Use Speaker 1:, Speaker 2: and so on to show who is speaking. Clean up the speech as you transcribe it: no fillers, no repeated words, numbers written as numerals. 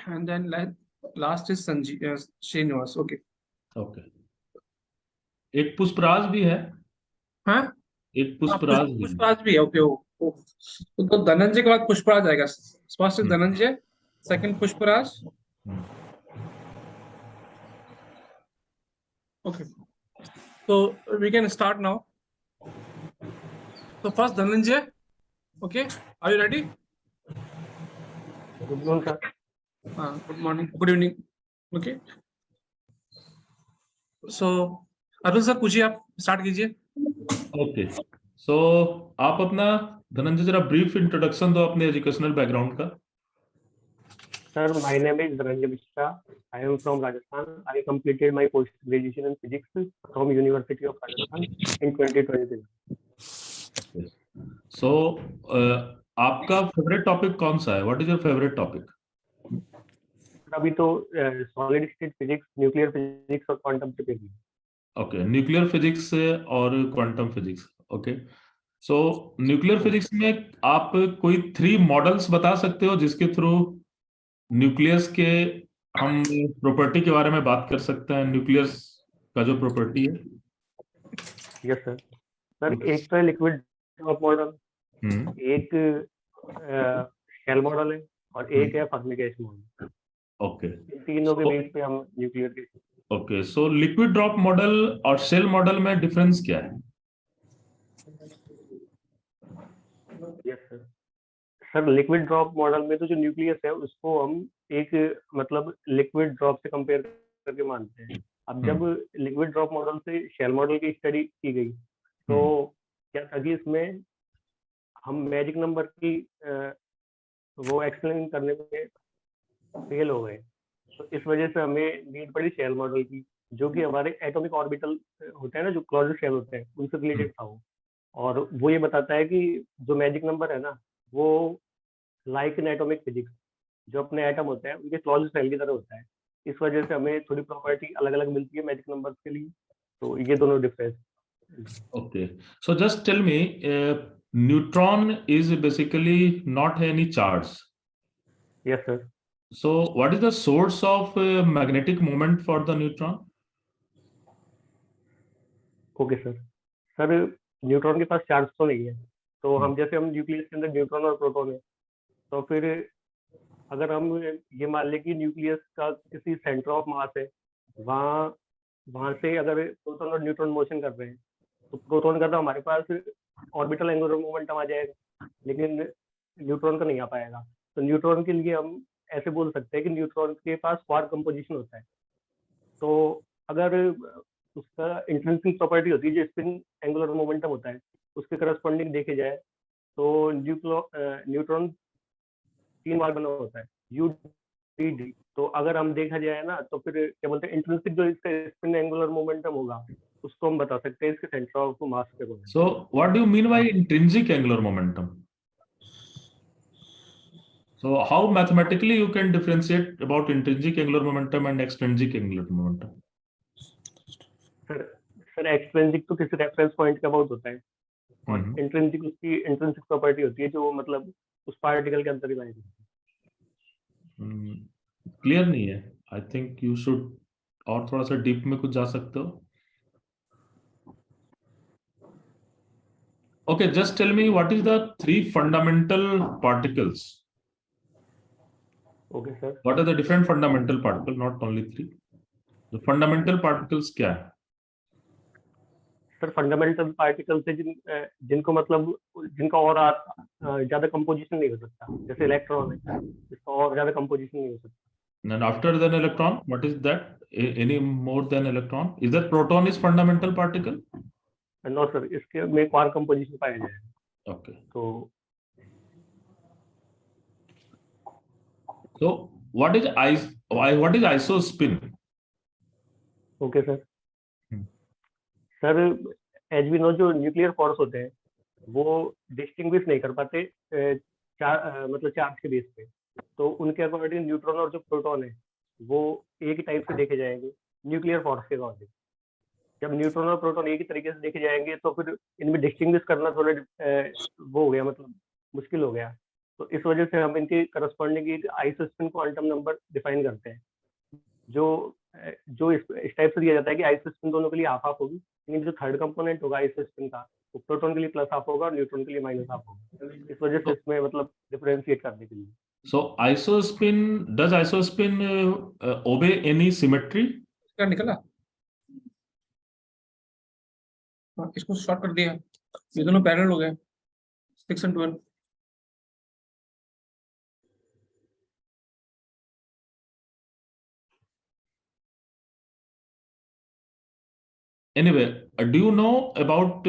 Speaker 1: and then last is Srinivas. Okay.
Speaker 2: Okay, एक पुष्पराज भी है,
Speaker 1: हाँ
Speaker 2: एक पुष्पराज भी है।
Speaker 1: पुष्पराज भी है। ओके तो धनंजय के बाद पुष्पराज आएगा। First is
Speaker 2: hmm,
Speaker 1: Dhananjay, second Pushpraj.
Speaker 2: Hmm,
Speaker 1: okay, तो वी कैन स्टार्ट नाउ। तो first Dhananjay. Okay, are you ready?
Speaker 3: Good morning sir.
Speaker 1: हाँ, good morning, good evening. Okay, so Arun sir पूछिए, आप स्टार्ट कीजिए।
Speaker 2: ओके। सो आप अपना, धनंजय, जरा ब्रीफ इंट्रोडक्शन दो अपने एजुकेशनल बैकग्राउंड का।
Speaker 3: Sir, my name is Dhananjay Mishra. I am from Rajasthan. I completed my post graduation in physics from University of Rajasthan in 2023.
Speaker 2: So आपका फेवरेट टॉपिक कौन सा है? What is your favourite topic?
Speaker 3: अभी तो solid state physics, nuclear physics और quantum physics.
Speaker 2: Okay, nuclear physics और quantum physics. Okay, so nuclear physics में आप कोई 3 मॉडल्स बता सकते हो जिसके थ्रू न्यूक्लियस के हम प्रॉपर्टी के बारे में बात कर सकते हैं, न्यूक्लियस का जो प्रॉपर्टी है?
Speaker 3: Yes sir. सर, एक तो है लिक्विड ड्रॉप मॉडल, एक शेल मॉडल है और एक है फर्मी गैस मॉडल।
Speaker 2: ओके,
Speaker 3: इन तीनों के बेस पे हम न्यूक्लियर के।
Speaker 2: Okay, so liquid drop model और शेल मॉडल में डिफरेंस क्या है?
Speaker 3: Yes sir. Sir, liquid drop model में तो जो न्यूक्लियस है उसको हम एक मतलब लिक्विड ड्रॉप से कंपेयर करके मानते हैं। अब जब लिक्विड ड्रॉप मॉडल से शेल मॉडल की स्टडी की गई तो क्या था कि इसमें हम मैजिक नंबर की वो एक्सप्लेन करने में फेल हो गए। तो इस वजह से हमें नीड पड़ी शेल मॉडल की, जो कि हमारे एटॉमिक ऑर्बिटल होते हैं ना, जो क्लोज्ड शेल होते हैं, उनसे रिलेटेड था वो। और वो ये बताता है कि जो मैजिक नंबर है ना, वो लाइक इन एटॉमिक फिजिक्स, जो अपने एटम होते हैं उनके क्लोज्ड शेल की तरह होता है। इस वजह से हमें थोड़ी प्रॉपर्टी अलग अलग मिलती है मैजिक नंबर्स के लिए। तो ये दोनों difference.
Speaker 2: Okay, so just tell me, neutron is basically not any charge.
Speaker 3: Yes sir.
Speaker 2: So what is the source of magnetic moment for the neutron?
Speaker 3: Okay sir. Sir, neutron के पास charge तो नहीं है, तो हम जैसे हम न्यूक्लियस के अंदर न्यूट्रॉन और प्रोटॉन है, तो फिर अगर हम ये मान लें कि न्यूक्लियस का किसी सेंटर ऑफ मास है, वहाँ वहाँ से अगर प्रोटॉन और न्यूट्रॉन मोशन कर रहे हैं, तो प्रोटॉन का तो हमारे पास ऑर्बिटल एंगुलर मोमेंटम आ जाएगा, लेकिन न्यूट्रॉन का नहीं आ पाएगा। तो न्यूट्रॉन के लिए हम ऐसे बोल सकते हैं कि न्यूट्रॉन के पास क्वार्क कंपोजिशन होता है। तो अगर उसका इंट्रिंसिक प्रॉपर्टी होती है जो स्पिन एंगुलर मोमेंटम होता है, उसके करस्पॉन्डिंग देखे जाए तो न्यूट्रॉन 3 बार बना होता है, यू डी डी। तो अगर हम देखा जाए ना, तो फिर क्या बोलते हैं, इंट्रिंसिक जो इसका स्पिन एंगुलर मोमेंटम होगा उसको हम बता सकते हैं इसके सेंटर ऑफ मास के according.
Speaker 2: So what do you mean by intrinsic angular momentum? So how mathematically you can differentiate about intrinsic angular momentum and extrinsic angular momentum?
Speaker 3: Sir extrinsic तो किसी रेफरेंस पॉइंट के about होता है, और intrinsic उसकी intrinsic property होती है जो मतलब उस पार्टिकल के अंदर ही बनेगी।
Speaker 2: क्लियर नहीं है, आई थिंक यू शुड और थोड़ा सा डीप में कुछ जा सकते हो। Okay, just tell me what is the 3 fundamental particles?
Speaker 3: Okay sir.
Speaker 2: What are the different fundamental particles? Not only 3. The fundamental particles क्या है?
Speaker 3: सर, फंडामेंटल पार्टिकल से जिनको मतलब जिनका और ज्यादा कंपोजिशन नहीं हो सकता, जैसे इलेक्ट्रॉन है, इसका और ज्यादा कंपोजिशन नहीं हो सकता।
Speaker 2: And after than electron, what is that? Any more than electron? Is that proton is fundamental particle?
Speaker 3: No sir, इसके में क्वार्क कंपोजिशन पाया जाएगा।
Speaker 2: Okay.
Speaker 3: तो
Speaker 2: what is isospin?
Speaker 3: Okay sir. Sir, as we know, जो nuclear force होते हैं वो distinguish नहीं कर पाते मतलब चार्ज के बेस पे। तो उनके अकॉर्डिंग न्यूट्रॉन और जो प्रोटॉन है वो एक ही टाइप से देखे जाएंगे न्यूक्लियर फोर्स के अकॉर्डिंग। जब न्यूट्रॉन और प्रोटॉन एक ही तरीके से देखे जाएंगे तो फिर इनमें डिस्टिंग्विश करना थोड़ा वो हो गया, मतलब मुश्किल हो गया। तो इस वजह से हम इनके करस्पॉन्डिंग एक आइसोस्पिन क्वांटम नंबर डिफाइन करते हैं, जो जो इस टाइप से दिया जाता है कि आइसोस्पिन दोनों के लिए हाफ हाफ होगी, लेकिन जो थर्ड कंपोनेंट होगा आइसोस्पिन का, वो प्रोटॉन के लिए प्लस हाफ होगा और न्यूट्रॉन के लिए माइनस हाफ होगा। इस वजह से इसमें मतलब डिफरेंशिएट करने के लिए।
Speaker 2: So does isospin obey any symmetry?
Speaker 1: क्या निकला? हाँ, इसको शॉर्ट कर दिया, ये दोनों पैरेलल हो गए 6 and 12।
Speaker 2: Anyway, do you know about